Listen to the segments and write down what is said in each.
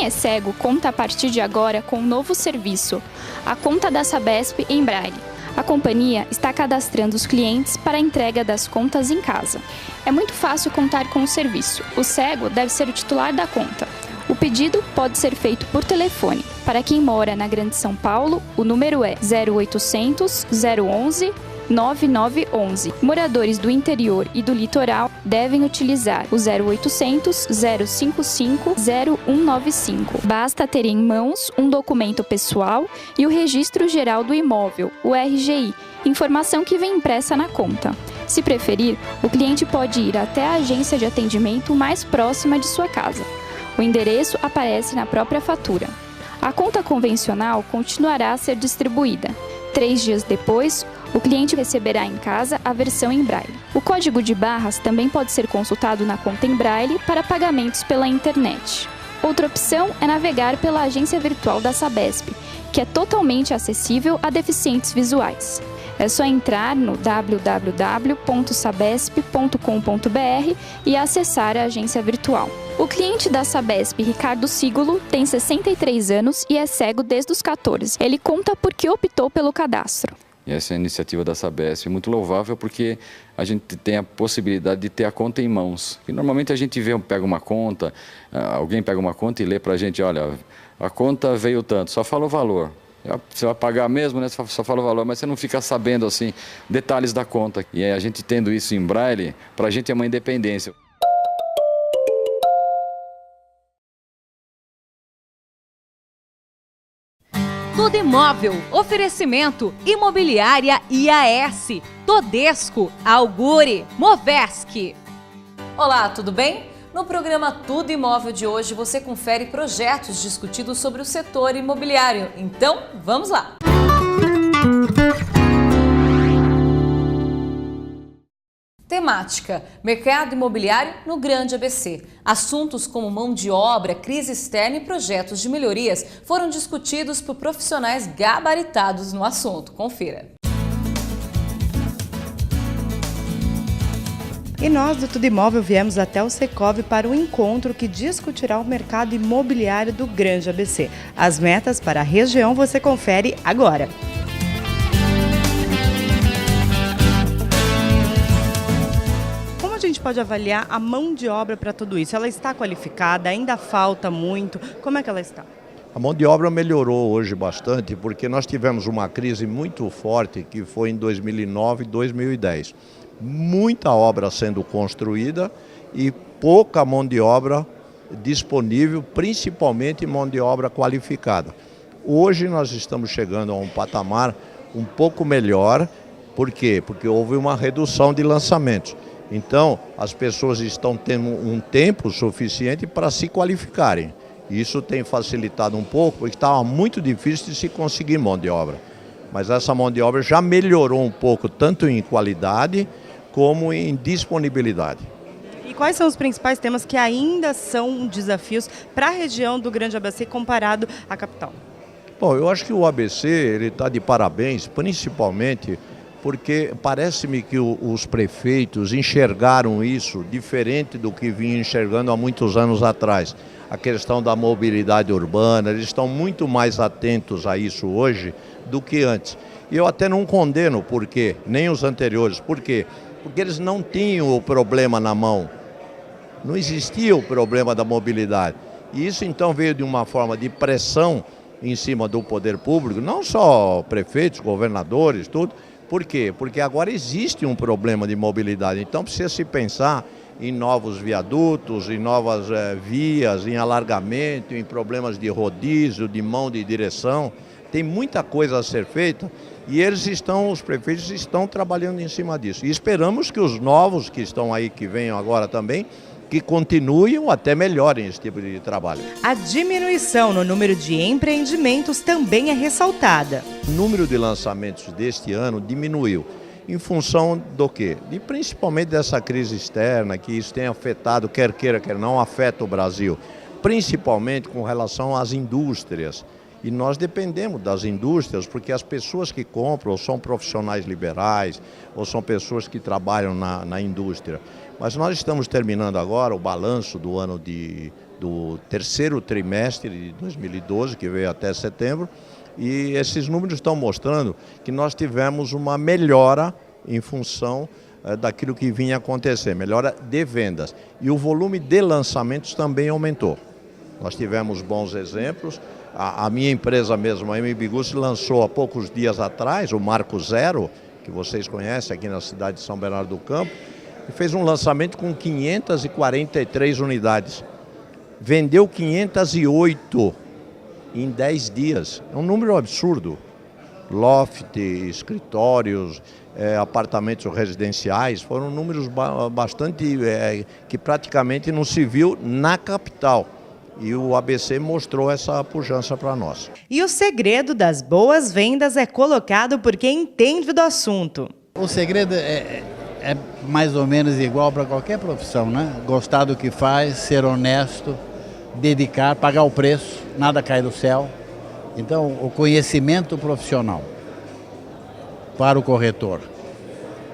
é cego conta a partir de agora com um novo serviço, a conta da Sabesp em Braille. A companhia está cadastrando os clientes para a entrega das contas em casa. É muito fácil contar com o serviço. O cego deve ser o titular da conta. O pedido pode ser feito por telefone. Para quem mora na Grande São Paulo, o número é 0800 011 9911. Moradores do interior e do litoral devem utilizar o 0800 055 0195. Basta ter em mãos um documento pessoal e o Registro Geral do Imóvel, o RGI, informação que vem impressa na conta. Se preferir, o cliente pode ir até a agência de atendimento mais próxima de sua casa. O endereço aparece na própria fatura. A conta convencional continuará a ser distribuída. 3 dias depois, o cliente receberá em casa a versão em Braille. O código de barras também pode ser consultado na conta em Braille para pagamentos pela internet. Outra opção é navegar pela agência virtual da Sabesp, que é totalmente acessível a deficientes visuais. É só entrar no www.sabesp.com.br e acessar a agência virtual. O cliente da Sabesp, Ricardo Sígulo, tem 63 anos e é cego desde os 14. Ele conta por que optou pelo cadastro. E essa iniciativa da Sabesp é muito louvável porque a gente tem a possibilidade de ter a conta em mãos. E normalmente a gente pega uma conta, alguém pega uma conta e lê para a gente, olha, a conta veio tanto, só fala o valor. Você vai pagar mesmo, né? Só fala o valor, mas você não fica sabendo assim detalhes da conta. E a gente tendo isso em Braille, para a gente é uma independência. Tudo Imóvel, oferecimento Imobiliária IAS, Todesco, Auguri, Movesc. Olá, tudo bem? No programa Tudo Imóvel de hoje você confere projetos discutidos sobre o setor imobiliário. Então, vamos lá! Temática: mercado imobiliário no Grande ABC. Assuntos como mão de obra, crise externa e projetos de melhorias foram discutidos por profissionais gabaritados no assunto. Confira. E nós do Tudo Imóvel viemos até o Secov para um encontro que discutirá o mercado imobiliário do Grande ABC. As metas para a região você confere agora. Como a gente pode avaliar a mão de obra para tudo isso? Ela está qualificada? Ainda falta muito? Como é que ela está? A mão de obra melhorou hoje bastante porque nós tivemos uma crise muito forte que foi em 2009 e 2010. Muita obra sendo construída e pouca mão de obra disponível, principalmente mão de obra qualificada. Hoje nós estamos chegando a um patamar um pouco melhor. Por quê? Porque houve uma redução de lançamentos. Então, as pessoas estão tendo um tempo suficiente para se qualificarem. Isso tem facilitado um pouco, porque estava muito difícil de se conseguir mão de obra. Mas essa mão de obra já melhorou um pouco, tanto em qualidade como em disponibilidade. E quais são os principais temas que ainda são desafios para a região do Grande ABC comparado à capital? Bom, eu acho que o ABC ele está de parabéns, principalmente porque parece-me que os prefeitos enxergaram isso diferente do que vinham enxergando há muitos anos atrás. A questão da mobilidade urbana, eles estão muito mais atentos a isso hoje do que antes. E eu até não condeno, por quê? Nem os anteriores. Por quê? Porque eles não tinham o problema na mão. Não existia o problema da mobilidade. E isso então veio de uma forma de pressão em cima do poder público, não só prefeitos, governadores, tudo. Por quê? Porque agora existe um problema de mobilidade. Então precisa se pensar em novos viadutos, em novas vias, em alargamento, em problemas de rodízio, de mão de direção. Tem muita coisa a ser feita e os prefeitos estão trabalhando em cima disso. E esperamos que os novos que estão aí, que venham agora também, que continuem ou até melhorem esse tipo de trabalho. A diminuição no número de empreendimentos também é ressaltada. O número de lançamentos deste ano diminuiu. Em função do quê? Principalmente dessa crise externa, que isso tem afetado, quer queira, quer não, afeta o Brasil. Principalmente com relação às indústrias. E nós dependemos das indústrias, porque as pessoas que compram ou são profissionais liberais, ou são pessoas que trabalham na indústria. Mas nós estamos terminando agora o balanço do ano de do terceiro trimestre de 2012, que veio até setembro, e esses números estão mostrando que nós tivemos uma melhora em função daquilo que vinha acontecer, melhora de vendas. E o volume de lançamentos também aumentou. Nós tivemos bons exemplos. A minha empresa mesmo, a MB Gussi, lançou há poucos dias atrás o Marco Zero, que vocês conhecem aqui na cidade de São Bernardo do Campo, e fez um lançamento com 543 unidades. Vendeu 508 em 10 dias. É um número absurdo. Loft, escritórios, apartamentos residenciais, foram números bastante que praticamente não se viu na capital. E o ABC mostrou essa pujança para nós. E o segredo das boas vendas é colocado por quem entende do assunto. O segredo é mais ou menos igual para qualquer profissão, né? Gostar do que faz, ser honesto, dedicar, pagar o preço, nada cai do céu. Então, o conhecimento profissional para o corretor,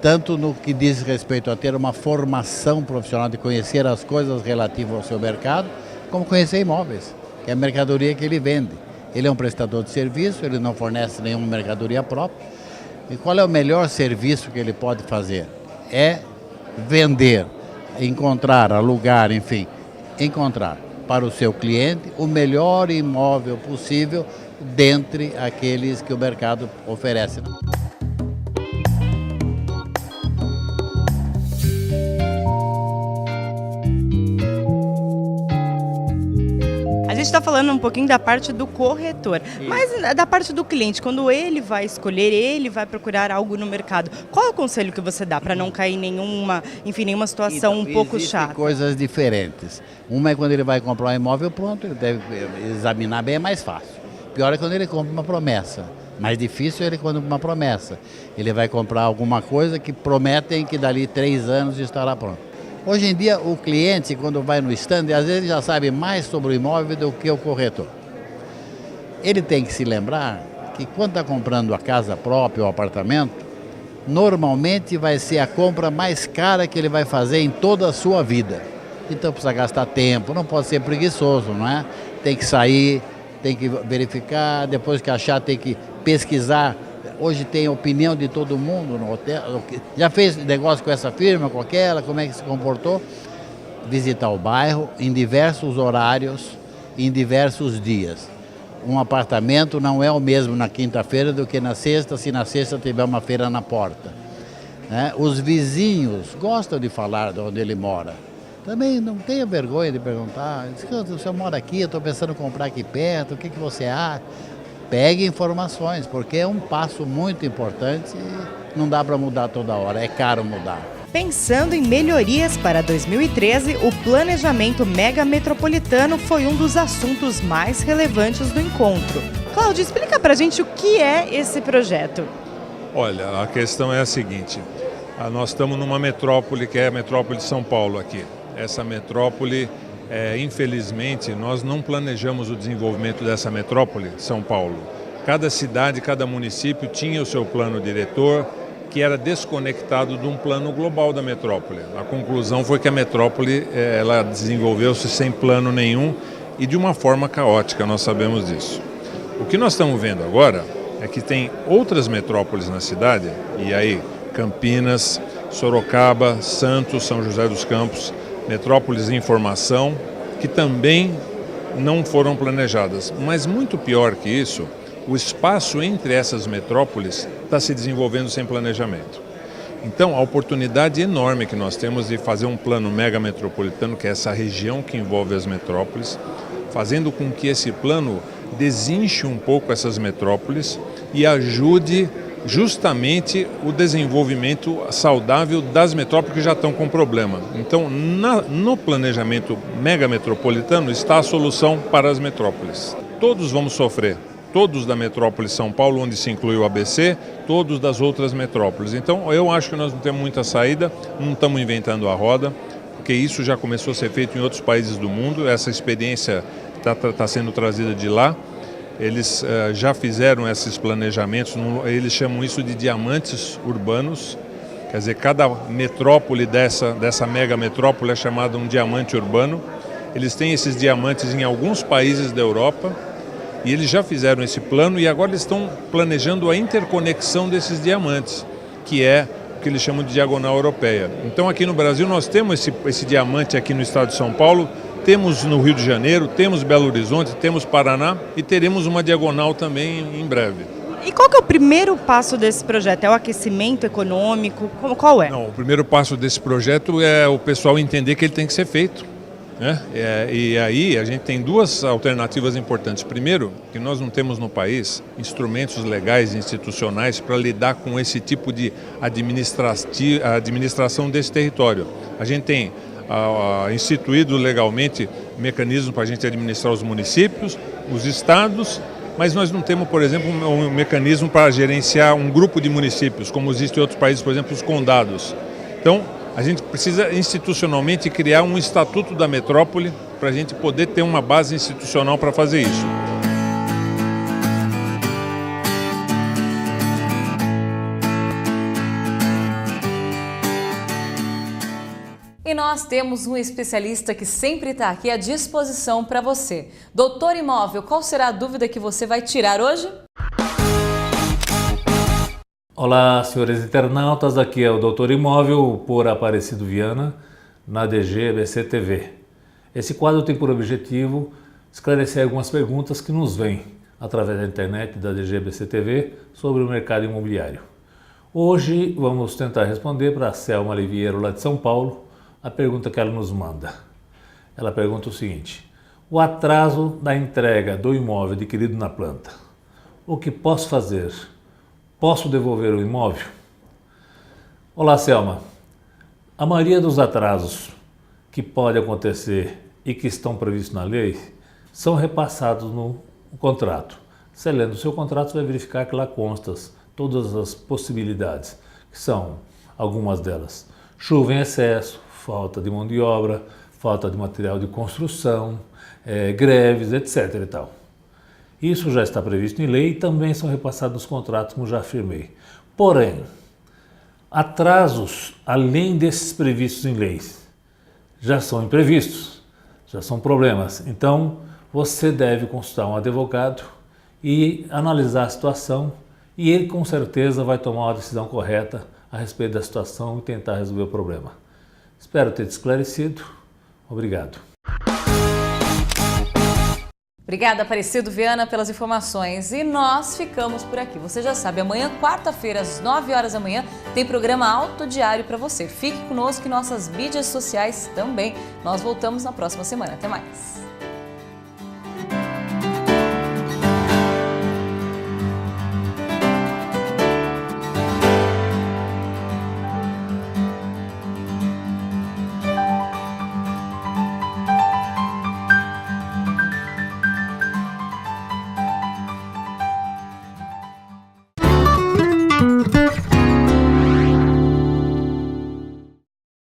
tanto no que diz respeito a ter uma formação profissional de conhecer as coisas relativas ao seu mercado, como conhecer imóveis, que é a mercadoria que ele vende. Ele é um prestador de serviço, ele não fornece nenhuma mercadoria própria. E qual é o melhor serviço que ele pode fazer? É vender, encontrar, alugar, enfim, encontrar para o seu cliente o melhor imóvel possível dentre aqueles que o mercado oferece. A gente está falando um pouquinho da parte do corretor, mas da parte do cliente, quando ele vai escolher, ele vai procurar algo no mercado, qual é o conselho que você dá para não cair em nenhuma situação um pouco chata? Coisas diferentes. Uma é quando ele vai comprar um imóvel pronto, ele deve examinar bem, é mais fácil. Pior é quando ele compra uma promessa. Mais difícil é ele quando uma promessa. Ele vai comprar alguma coisa que prometem que dali 3 anos estará pronto. Hoje em dia, o cliente, quando vai no stand, às vezes já sabe mais sobre o imóvel do que o corretor. Ele tem que se lembrar que quando está comprando a casa própria ou apartamento, normalmente vai ser a compra mais cara que ele vai fazer em toda a sua vida. Então precisa gastar tempo, não pode ser preguiçoso, não é? Tem que sair, tem que verificar, depois que achar tem que pesquisar. Hoje tem a opinião de todo mundo no hotel. Já fez negócio com essa firma, com aquela, como é que se comportou? Visitar o bairro em diversos horários, em diversos dias. Um apartamento não é o mesmo na quinta-feira do que na sexta, se na sexta tiver uma feira na porta. Os vizinhos gostam de falar de onde ele mora. Também não tenha vergonha de perguntar. O senhor mora aqui, eu estou pensando em comprar aqui perto, o que você acha? Pegue informações, porque é um passo muito importante e não dá para mudar toda hora, é caro mudar. Pensando em melhorias para 2013, o planejamento megametropolitano foi um dos assuntos mais relevantes do encontro. Cláudio, explica para a gente o que é esse projeto. Olha, a questão é a seguinte, nós estamos numa metrópole que é a metrópole de São Paulo aqui. Essa metrópole, infelizmente, nós não planejamos o desenvolvimento dessa metrópole, São Paulo. Cada cidade, cada município tinha o seu plano diretor, que era desconectado de um plano global da metrópole. A conclusão foi que a metrópole ela desenvolveu-se sem plano nenhum e de uma forma caótica, nós sabemos disso. O que nós estamos vendo agora é que tem outras metrópoles na cidade, e aí Campinas, Sorocaba, Santos, São José dos Campos, metrópoles em formação, que também não foram planejadas. Mas muito pior que isso, o espaço entre essas metrópoles está se desenvolvendo sem planejamento. Então, a oportunidade enorme que nós temos de fazer um plano mega metropolitano, que é essa região que envolve as metrópoles, fazendo com que esse plano desinche um pouco essas metrópoles e ajude justamente o desenvolvimento saudável das metrópoles que já estão com problema. Então, no planejamento megametropolitano está a solução para as metrópoles. Todos vamos sofrer, todos da metrópole São Paulo, onde se inclui o ABC, todos das outras metrópoles. Então, eu acho que nós não temos muita saída, não estamos inventando a roda, porque isso já começou a ser feito em outros países do mundo, essa experiência está sendo trazida de lá. Eles já fizeram esses planejamentos, eles chamam isso de diamantes urbanos, quer dizer, cada metrópole dessa mega metrópole é chamada um diamante urbano, Eles têm esses diamantes em alguns países da Europa e eles já fizeram esse plano e agora eles estão planejando a interconexão desses diamantes, que é o que eles chamam de diagonal europeia. Então aqui no Brasil nós temos esse diamante aqui no estado de São Paulo, temos no Rio de Janeiro, temos Belo Horizonte, temos Paraná e teremos uma diagonal também em breve. E qual que é o primeiro passo desse projeto? É o aquecimento econômico? Qual é? Não, o primeiro passo desse projeto é o pessoal entender que ele tem que ser feito, né? E aí a gente tem duas alternativas importantes. Primeiro, que nós não temos no país instrumentos legais e institucionais para lidar com esse tipo de administração desse território. A gente tem instituído legalmente mecanismos para a gente administrar os municípios, os estados, mas nós não temos, por exemplo, um mecanismo para gerenciar um grupo de municípios, como existe em outros países, por exemplo, os condados. Então, a gente precisa institucionalmente criar um estatuto da metrópole para a gente poder ter uma base institucional para fazer isso. E nós temos um especialista que sempre está aqui à disposição para você. Doutor Imóvel, qual será a dúvida que você vai tirar hoje? Olá, senhores internautas, aqui é o Doutor Imóvel por Aparecido Viana, na DG-ABC TV. Esse quadro tem por objetivo esclarecer algumas perguntas que nos vêm através da internet da DG-ABC TV sobre o mercado imobiliário. Hoje vamos tentar responder para a Selma Liviero, lá de São Paulo, a pergunta que ela nos manda. Ela pergunta o seguinte: o atraso da entrega do imóvel adquirido na planta. O que posso fazer? Posso devolver o imóvel? Olá, Selma. A maioria dos atrasos que pode acontecer e que estão previstos na lei são repassados no contrato. Você lendo o seu contrato, você vai verificar que lá constam todas as possibilidades, que são algumas delas: chuva em excesso, falta de mão de obra, falta de material de construção, greves, etc. e tal. Isso já está previsto em lei e também são repassados nos contratos, como já afirmei. Porém, atrasos além desses previstos em leis já são imprevistos, já são problemas. Então, você deve consultar um advogado e analisar a situação e ele com certeza vai tomar uma decisão correta a respeito da situação e tentar resolver o problema. Espero ter te esclarecido. Obrigado. Obrigada, Aparecido Viana, pelas informações. E nós ficamos por aqui. Você já sabe, amanhã, quarta-feira, às 9 horas da manhã, tem programa Auto Diário para você. Fique conosco e nossas mídias sociais também. Nós voltamos na próxima semana. Até mais.